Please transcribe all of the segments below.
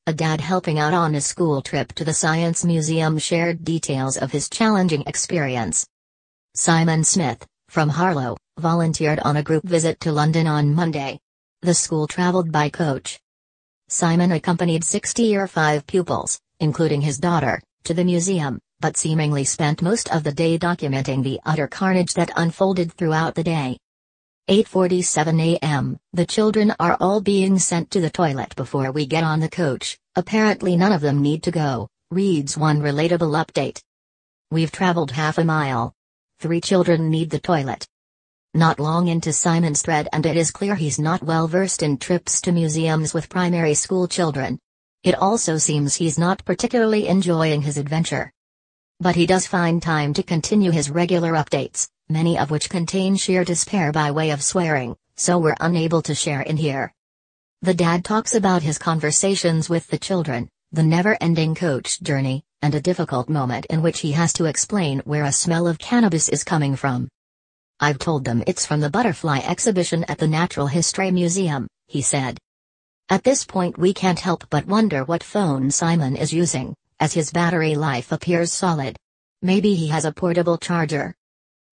a dad helping out on a school trip to the Science Museum, shared details of his challenging experience. Simon Smith, from Harlow, volunteered on a group visit to London on Monday. The school travelled by coach. Simon accompanied 6 Year 5 pupils, including his daughter, to the museum, but seemingly spent most of the day documenting the utter carnage that unfolded throughout the day. 8:47 a.m., the children are all being sent to the toilet before we get on the coach. Apparently none of them need to go, reads one relatable update. We've traveled half a mile. 3 children need the toilet. Not long into Simon's thread, and it is clear he's not well versed in trips to museums with primary school children. It also seems he's not particularly enjoying his adventure. But he does find time to continue his regular updates, many of which contain sheer despair by way of swearing, so we're unable to share in here. The dad talks about his conversations with the children, the never-ending coach journey, and a difficult moment in which he has to explain where a smell of cannabis is coming from. I've told them it's from the butterfly exhibition at the Natural History Museum, he said. At this point we can't help but wonder what phone Simon is using, as his battery life appears solid. Maybe he has a portable charger.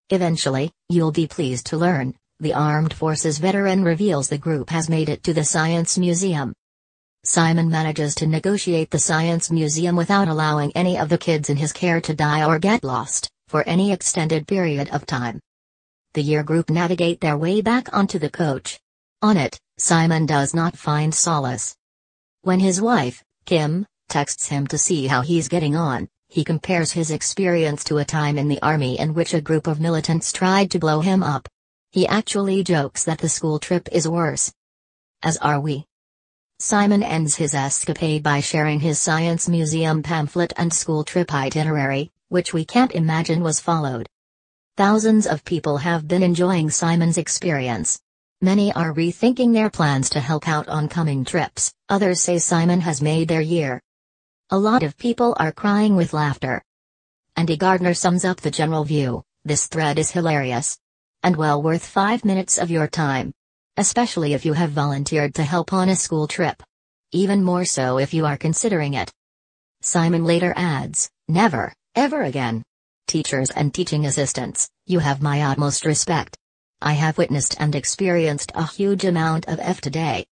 Eventually, you'll be pleased to learn, the Armed Forces veteran reveals the group has made it to the Science Museum. Simon manages to negotiate the Science Museum without allowing any of the kids in his care to die or get lost, for any extended period of time. The year group navigate their way back onto the coach. On it, Simon does not find solace. When his wife, Kim, texts him to see how he's getting on, he compares his experience to a time in the army in which a group of militants tried to blow him up. He actually jokes that the school trip is worse. As are we. Simon ends his escapade by sharing his Science Museum pamphlet and school trip itinerary, which we can't imagine was followed. Thousands of people have been enjoying Simon's experience. Many are rethinking their plans to help out on coming trips, others say Simon has made their year. A lot of people are crying with laughter. Andy Gardner sums up the general view: this thread is hilarious. And well worth 5 minutes of your time. Especially if you have volunteered to help on a school trip. Even more so if you are considering it. Simon later adds, never, ever again. Teachers and teaching assistants, you have my utmost respect. I have witnessed and experienced a huge amount of F today.